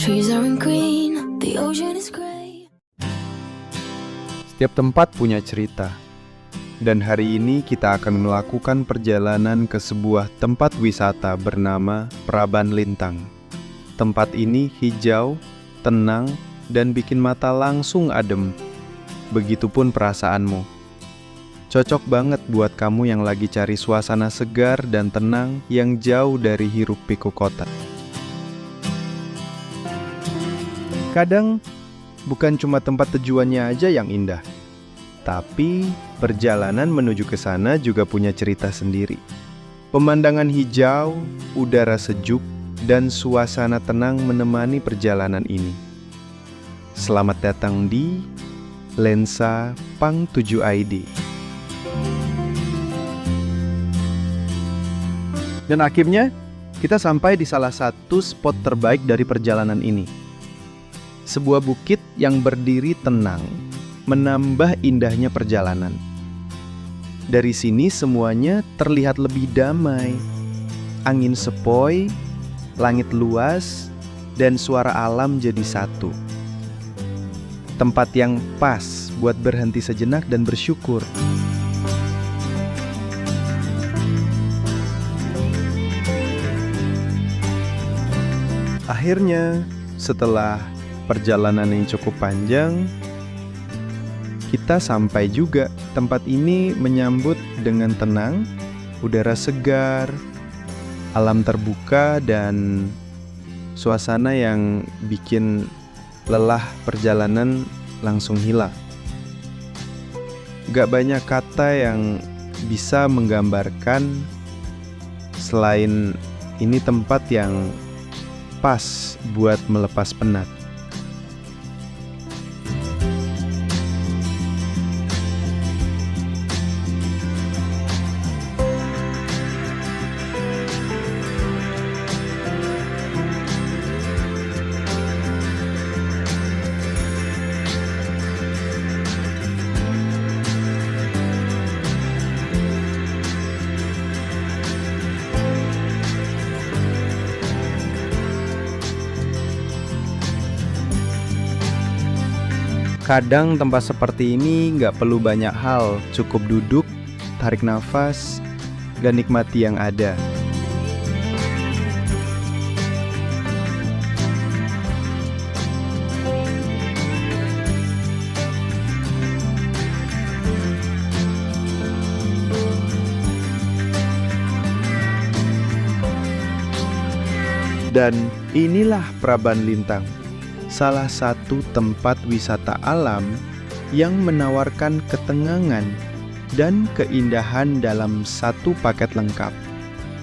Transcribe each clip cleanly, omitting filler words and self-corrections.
Trees aren't green, the ocean is gray. Setiap tempat punya cerita. Dan hari ini kita akan melakukan perjalanan ke sebuah tempat wisata bernama Praban Lintang. Tempat ini hijau, tenang, dan bikin mata langsung adem. Begitupun perasaanmu. Cocok banget buat kamu yang lagi cari suasana segar dan tenang yang jauh dari hiruk-pikuk kota. Kadang, bukan cuma tempat tujuannya aja yang indah. Tapi, perjalanan menuju ke sana juga punya cerita sendiri. Pemandangan hijau, udara sejuk, dan suasana tenang menemani perjalanan ini. Selamat datang di Lensa Pang 7 ID. Dan akhirnya, kita sampai di salah satu spot terbaik dari perjalanan ini. Sebuah bukit yang berdiri tenang, menambah indahnya perjalanan. Dari sini semuanya terlihat lebih damai. Angin sepoi, langit luas, dan suara alam jadi satu. Tempat yang pas buat berhenti sejenak dan bersyukur. Akhirnya, setelah perjalanan yang cukup panjang, kita sampai juga. Tempat ini menyambut dengan tenang, udara segar, alam terbuka, dan suasana yang bikin lelah perjalanan langsung hilang. Gak banyak kata yang bisa menggambarkan selain ini tempat yang pas buat melepas penat. Kadang tempat seperti ini nggak perlu banyak hal, cukup duduk, tarik nafas, dan nikmati yang ada. Dan inilah Praban Lintang. Salah satu tempat wisata alam yang menawarkan ketenangan dan keindahan dalam satu paket lengkap.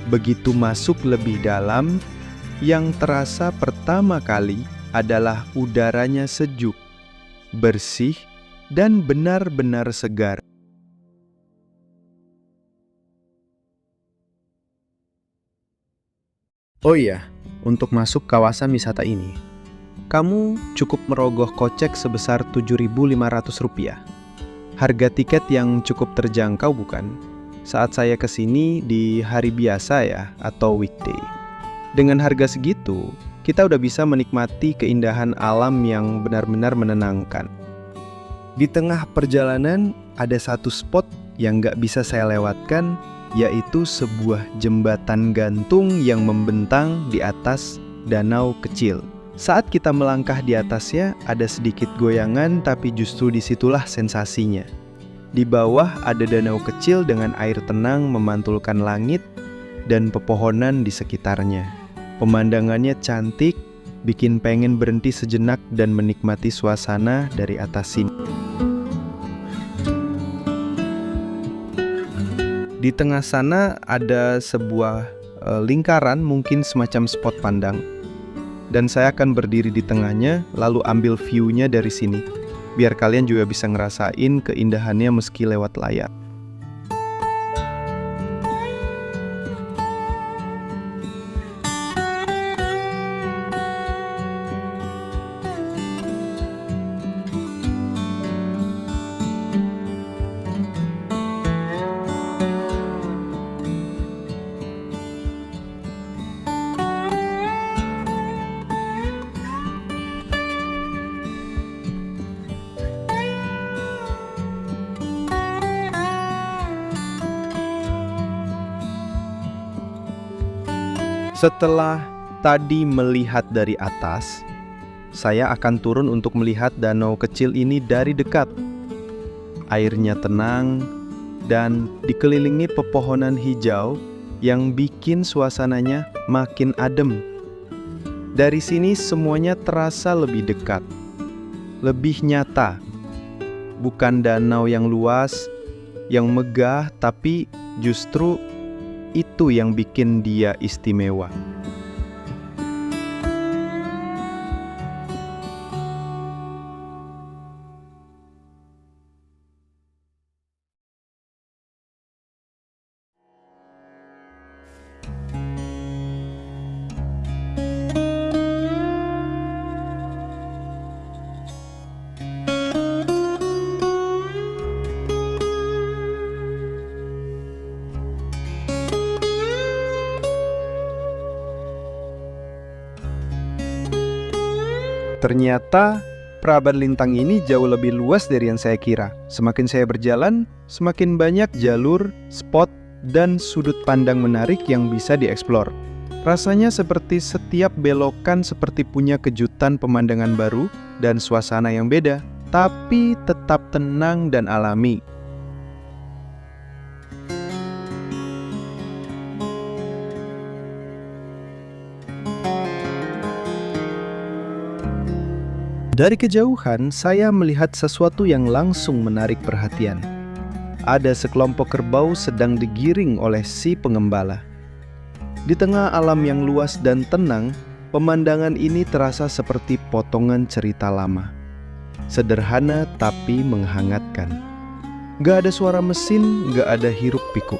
Begitu masuk lebih dalam, yang terasa pertama kali adalah udaranya sejuk, bersih, dan benar-benar segar. Oh iya, untuk masuk kawasan wisata ini, kamu cukup merogoh kocek sebesar Rp7.500. Harga tiket yang cukup terjangkau bukan? Saat saya kesini di hari biasa ya, atau weekday. Dengan harga segitu, kita udah bisa menikmati keindahan alam yang benar-benar menenangkan. Di tengah perjalanan, ada satu spot yang gak bisa saya lewatkan, yaitu sebuah jembatan gantung yang membentang di atas danau kecil. Saat kita melangkah di atasnya, ada sedikit goyangan, tapi justru disitulah sensasinya. Di bawah ada danau kecil dengan air tenang memantulkan langit dan pepohonan di sekitarnya. Pemandangannya cantik, bikin pengen berhenti sejenak dan menikmati suasana dari atas sini. Di tengah sana ada sebuah lingkaran, mungkin semacam spot pandang. Dan saya akan berdiri di tengahnya, lalu ambil view-nya dari sini, biar kalian juga bisa ngerasain keindahannya meski lewat layar. Setelah tadi melihat dari atas, saya akan turun untuk melihat danau kecil ini dari dekat. Airnya tenang dan dikelilingi pepohonan hijau yang bikin suasananya makin adem. Dari sini semuanya terasa lebih dekat, lebih nyata. Bukan danau yang luas, yang megah, tapi justru itu yang bikin dia istimewa. Ternyata Prabon Lintang ini jauh lebih luas dari yang saya kira. Semakin saya berjalan, semakin banyak jalur, spot, dan sudut pandang menarik yang bisa dieksplor. Rasanya seperti setiap belokan seperti punya kejutan pemandangan baru dan suasana yang beda, tapi tetap tenang dan alami. Dari kejauhan, saya melihat sesuatu yang langsung menarik perhatian. Ada sekelompok kerbau sedang digiring oleh si pengembala. Di tengah alam yang luas dan tenang, pemandangan ini terasa seperti potongan cerita lama. Sederhana tapi menghangatkan. Gak ada suara mesin, gak ada hiruk pikuk.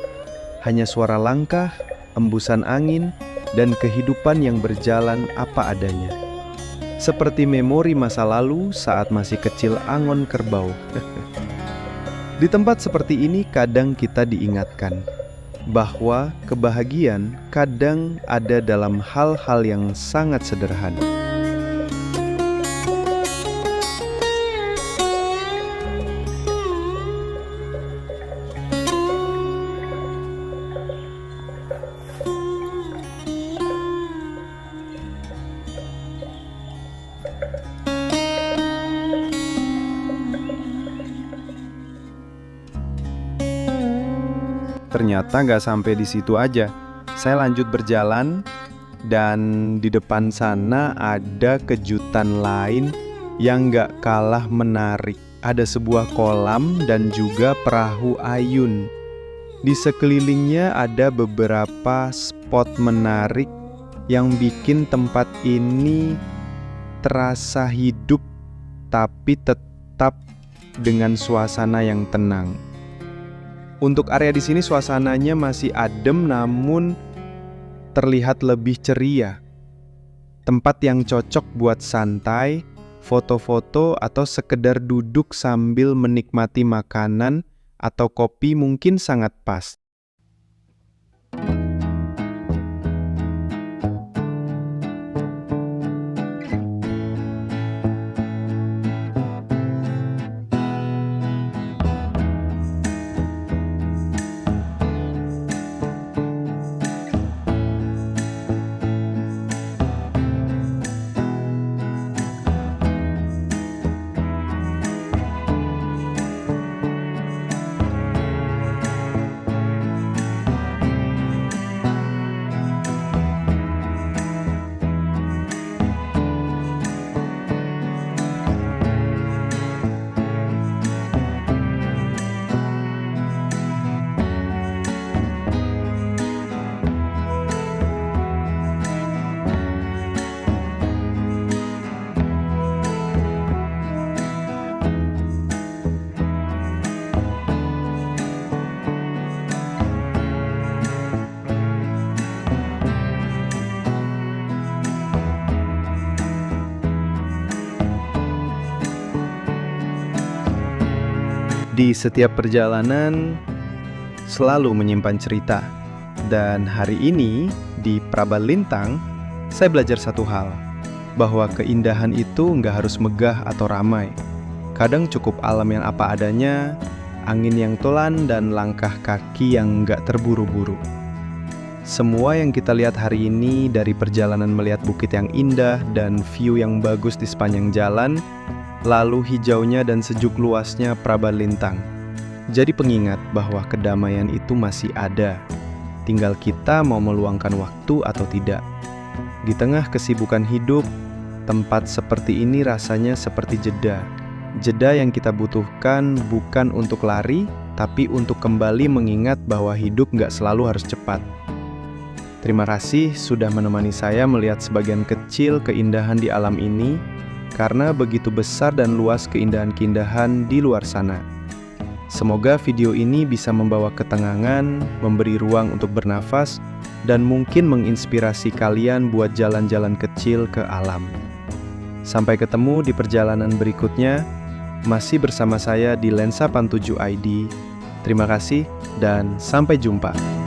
Hanya suara langkah, embusan angin, dan kehidupan yang berjalan apa adanya. Seperti memori masa lalu saat masih kecil angon kerbau. Di tempat seperti ini kadang kita diingatkan bahwa kebahagiaan kadang ada dalam hal-hal yang sangat sederhana. Ternyata nggak sampai di situ aja. Saya lanjut berjalan dan di depan sana ada kejutan lain yang nggak kalah menarik. Ada sebuah kolam dan juga perahu ayun. Di sekelilingnya ada beberapa spot menarik yang bikin tempat ini terasa hidup tapi tetap dengan suasana yang tenang. Untuk area di sini suasananya masih adem namun terlihat lebih ceria. Tempat yang cocok buat santai, foto-foto atau sekedar duduk sambil menikmati makanan atau kopi mungkin sangat pas. Di setiap perjalanan selalu menyimpan cerita. Dan hari ini di Prabon Lintang, saya belajar satu hal, bahwa keindahan itu nggak harus megah atau ramai. Kadang cukup alam yang apa adanya, angin yang pelan dan langkah kaki yang nggak terburu-buru. Semua yang kita lihat hari ini, dari perjalanan melihat bukit yang indah dan view yang bagus di sepanjang jalan, lalu hijaunya dan sejuk luasnya Prabalintang, jadi pengingat bahwa kedamaian itu masih ada. Tinggal kita mau meluangkan waktu atau tidak. Di tengah kesibukan hidup, tempat seperti ini rasanya seperti jeda. Jeda yang kita butuhkan bukan untuk lari, tapi untuk kembali mengingat bahwa hidup nggak selalu harus cepat. Terima kasih sudah menemani saya melihat sebagian kecil keindahan di alam ini, karena begitu besar dan luas keindahan-keindahan di luar sana. Semoga video ini bisa membawa ketenangan, memberi ruang untuk bernafas, dan mungkin menginspirasi kalian buat jalan-jalan kecil ke alam. Sampai ketemu di perjalanan berikutnya, masih bersama saya di Lensa Pan 7 ID. Terima kasih dan sampai jumpa.